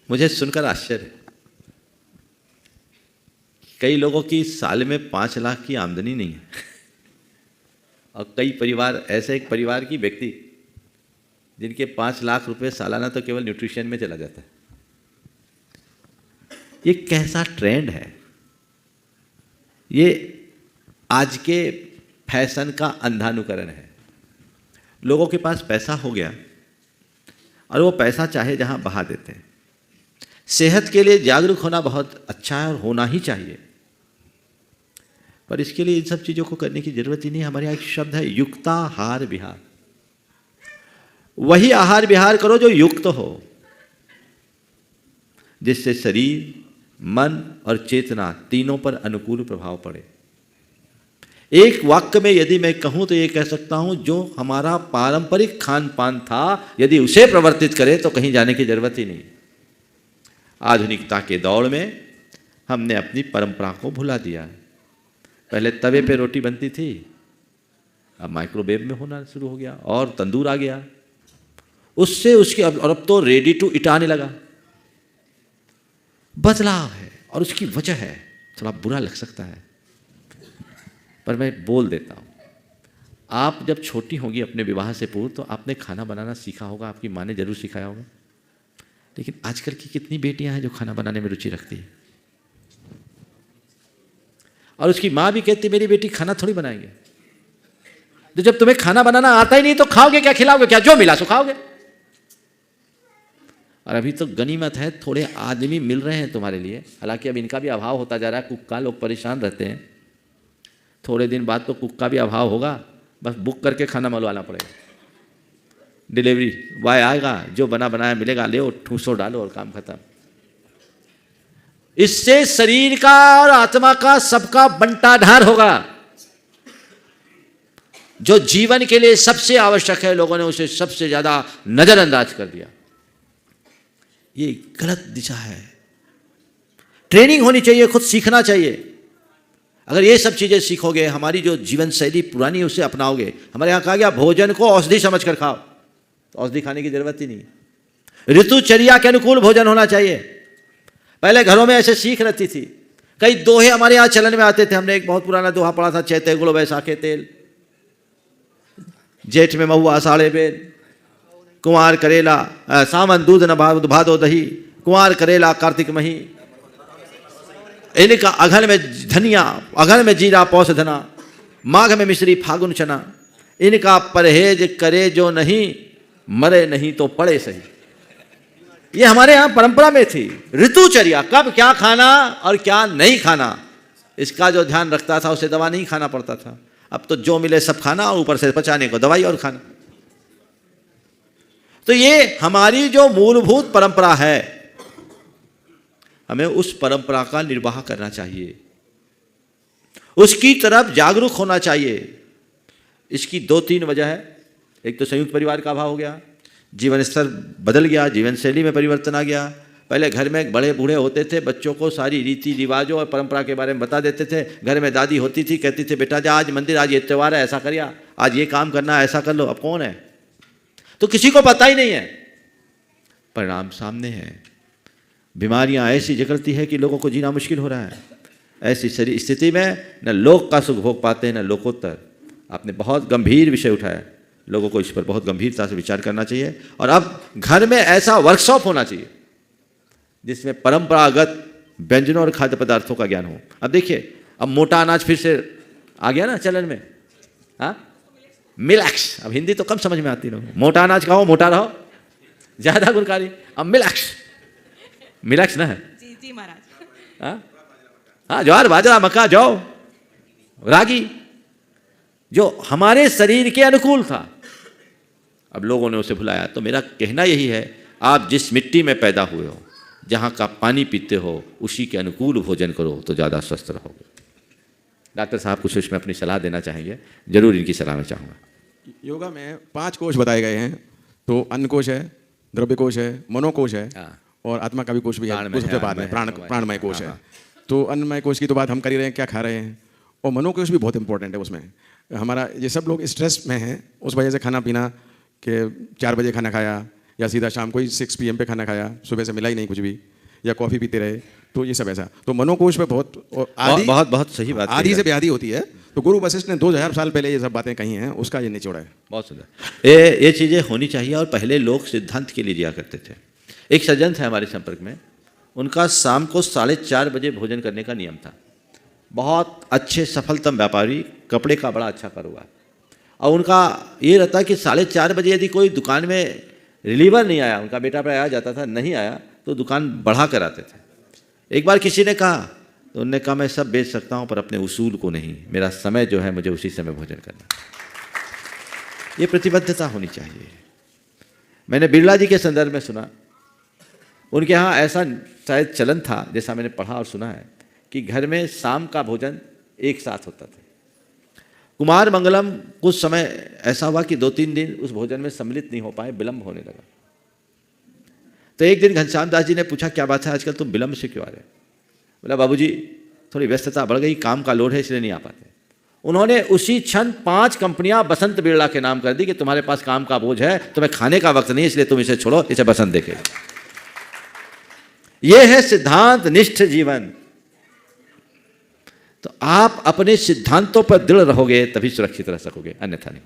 मुझे सुनकर आश्चर्य, कई लोगों की साल में 5 लाख की आमदनी नहीं है और कई परिवार ऐसे, एक परिवार की व्यक्ति जिनके 5 लाख रुपए सालाना तो केवल न्यूट्रिशन में चला जाता है। ये कैसा ट्रेंड है? ये आज के फैशन का अंधानुकरण है। लोगों के पास पैसा हो गया और वो पैसा चाहे जहां बहा देते हैं। सेहत के लिए जागरूक होना बहुत अच्छा है और होना ही चाहिए, पर इसके लिए इन सब चीज़ों को करने की जरूरत ही नहीं। हमारे यहाँ एक शब्द है युक्ताहार विहार। वही आहार विहार करो जो युक्त हो, जिससे शरीर, मन और चेतना तीनों पर अनुकूल प्रभाव पड़े। एक वाक्य में यदि मैं कहूं तो ये कह सकता हूं, जो हमारा पारंपरिक खान पान था यदि उसे प्रवर्तित करें तो कहीं जाने की जरूरत ही नहीं। आधुनिकता के दौर में हमने अपनी परंपरा को भुला दिया। पहले तवे पे रोटी बनती थी, अब माइक्रोवेव में होना शुरू हो गया और तंदूर आ गया। उससे उसकी अब तो रेडी टू ईट आने लगा। बदलाव है और उसकी वजह है, थोड़ा बुरा लग सकता है पर मैं बोल देता हूँ। आप जब छोटी होंगी अपने विवाह से पूर्व तो आपने खाना बनाना सीखा होगा, आपकी माँ ने जरूर सिखाया होगा। लेकिन आजकल की कितनी बेटियां हैं जो खाना बनाने में रुचि रखती है, और उसकी माँ भी कहती मेरी बेटी खाना थोड़ी बनाएंगे। तो जब तुम्हें खाना बनाना आता ही नहीं तो खाओगे क्या, खिलाओगे क्या? जो मिला सो खाओगे। और अभी तो गनीमत है, थोड़े आदमी मिल रहे हैं तुम्हारे लिए। हालांकि अब इनका भी अभाव होता जा रहा है, कुक का लोग परेशान रहते हैं। थोड़े दिन बाद तो कुक का भी अभाव होगा, बस बुक करके खाना मंगवाना पड़ेगा। डिलीवरी बॉय आएगा, जो बना बनाया मिलेगा, ले ठूसो डालो और काम खत्म। इससे शरीर का और आत्मा का सबका बंटाढार होगा। जो जीवन के लिए सबसे आवश्यक है, लोगों ने उसे सबसे ज्यादा नजरअंदाज कर दिया। ये गलत दिशा है। ट्रेनिंग होनी चाहिए, खुद सीखना चाहिए। अगर ये सब चीजें सीखोगे, हमारी जो जीवन शैली पुरानी है उसे अपनाओगे। हमारे यहाँ कहा गया भोजन को औषधि समझकर खाओ, तो औषधि खाने की जरूरत ही नहीं। ऋतुचर्या के अनुकूल भोजन होना चाहिए। पहले घरों में ऐसे सीख रहती थी। कई दोहे हमारे यहाँ चलन में आते थे। हमने एक बहुत पुराना दोहा पढ़ा था, चैते गुड़ वैसाखे तेल, जेठ में महुआ आषाढ़े बेल, कुंवार करेला सावन दूध न भादो दही, कुंवार करेला कार्तिक मही, इनका अघन में धनिया, अघन में जीरा पौष धना, माघ में मिश्री फागुन चना, इनका परहेज करे जो नहीं, मरे नहीं तो पड़े सही। ये हमारे यहाँ परंपरा में थी। ऋतुचर्या, कब क्या खाना और क्या नहीं खाना, इसका जो ध्यान रखता था उसे दवा नहीं खाना पड़ता था। अब तो जो मिले सब खाना और ऊपर से पचाने को दवाई और खाना। तो ये हमारी जो मूलभूत परंपरा है, हमें उस परंपरा का निर्वाह करना चाहिए, उसकी तरफ जागरूक होना चाहिए। इसकी 2-3 वजह है। एक तो संयुक्त परिवार का अभाव हो गया, जीवन स्तर बदल गया, जीवन शैली में परिवर्तन आ गया। पहले घर में बड़े बूढ़े होते थे, बच्चों को सारी रीति रिवाजों और परंपरा के बारे में बता देते थे। घर में दादी होती थी, कहती थी बेटा जा आज मंदिर, आज ये त्यौहार है, ऐसा करिया, आज ये काम करना है, ऐसा कर लो। अब कौन है? तो किसी को पता ही नहीं है। परिणाम सामने है। बीमारियां ऐसी जकड़ती है कि लोगों को जीना मुश्किल हो रहा है। ऐसी शरीर स्थिति में न लोक का सुख भोग पाते हैं न लोकोत्तर। आपने बहुत गंभीर विषय उठाया, लोगों को इस पर बहुत गंभीरता से विचार करना चाहिए। और अब घर में ऐसा वर्कशॉप होना चाहिए जिसमें परंपरागत व्यंजनों और खाद्य पदार्थों का ज्ञान हो। अब देखिए, अब मोटा अनाज फिर से आ गया ना चलन में। हाँ, मिलेक्स। अब हिंदी तो कम समझ में आती लोगों। मोटा अनाज खाओ, मोटा रहो, ज्यादा गुणकारी। अब मिलेक्स, मिलेक्स ना है जी महाराज। हाँ, ज्वार बाजरा मक्का जौ रागी, जो हमारे शरीर के अनुकूल था, अब लोगों ने उसे भुलाया। तो मेरा कहना यही है, आप जिस मिट्टी में पैदा हुए हो, जहाँ का पानी पीते हो, उसी के अनुकूल भोजन करो तो ज़्यादा स्वस्थ रहोगे। डॉक्टर साहब कुछ इसमें अपनी सलाह देना चाहेंगे? जरूर इनकी सलाह मैं चाहूँगा। योगा में 5 कोश बताए गए हैं। तो अन्न कोश है, द्रव्य कोश है, मनोकोश है और आत्मा का भी कोश भी है। उसके बाद में प्राणमय कोश है। तो अन्नमय कोश की तो बात हम कर ही रहे हैं, क्या खा रहे हैं। और मनोकोश भी बहुत इंपॉर्टेंट है। उसमें हमारा ये सब लोग स्ट्रेस में हैं, उस वजह से खाना पीना के 4 बजे खाना खाया या सीधा शाम को ही 6 PM पे खाना खाया, सुबह से मिला ही नहीं कुछ भी, या कॉफ़ी पीते रहे, तो ये सब ऐसा। तो मनोकोश पे बहुत आदि, बहुत बहुत सही बात आदि से व्याधि होती है। तो गुरु वशिष्ठ ने 2000 साल पहले ये सब बातें कही हैं, उसका ये निचोड़ है। बहुत सुंदर। ये चीज़ें होनी चाहिए। और पहले लोग सिद्धांत के लिए जिया करते थे। एक सज्जन थे हमारे संपर्क में, उनका शाम को 4:30 बजे भोजन करने का नियम था। बहुत अच्छे सफलतम व्यापारी, कपड़े का बड़ा अच्छा कारोबार, और उनका ये रहता कि 4:30 बजे यदि कोई दुकान में रिलीवर नहीं आया, उनका बेटा आ जाता था, नहीं आया तो दुकान बढ़ा कर आते थे। एक बार किसी ने कहा, तो उन्होंने कहा मैं सब बेच सकता हूँ पर अपने उसूल को नहीं, मेरा समय जो है मुझे उसी समय भोजन करना। ये प्रतिबद्धता होनी चाहिए। मैंने बिरला जी के संदर्भ में सुना, उनके यहाँ ऐसा शायद चलन था, जैसा मैंने पढ़ा और सुना है, कि घर में शाम का भोजन एक साथ होता था। कुमार मंगलम कुछ समय ऐसा हुआ कि 2-3 दिन उस भोजन में सम्मिलित नहीं हो पाए, विलंब होने लगा। तो एक दिन घनश्याम दास जी ने पूछा, क्या बात है आजकल तुम विलंब से क्यों आ रहे? बोला बाबूजी थोड़ी व्यस्तता बढ़ गई, काम का लोड है इसलिए नहीं आ पाते। उन्होंने उसी क्षण 5 कंपनियां बसंत बिरला के नाम कर दी कि तुम्हारे पास काम का बोझ है, तुम्हें खाने का वक्त नहीं, इसलिए तुम इसे छोड़ो, इसे बसंत देखेगा। यह है सिद्धांत निष्ठ जीवन। तो आप अपने सिद्धांतों पर दृढ़ रहोगे तभी सुरक्षित रह सकोगे, अन्यथा नहीं।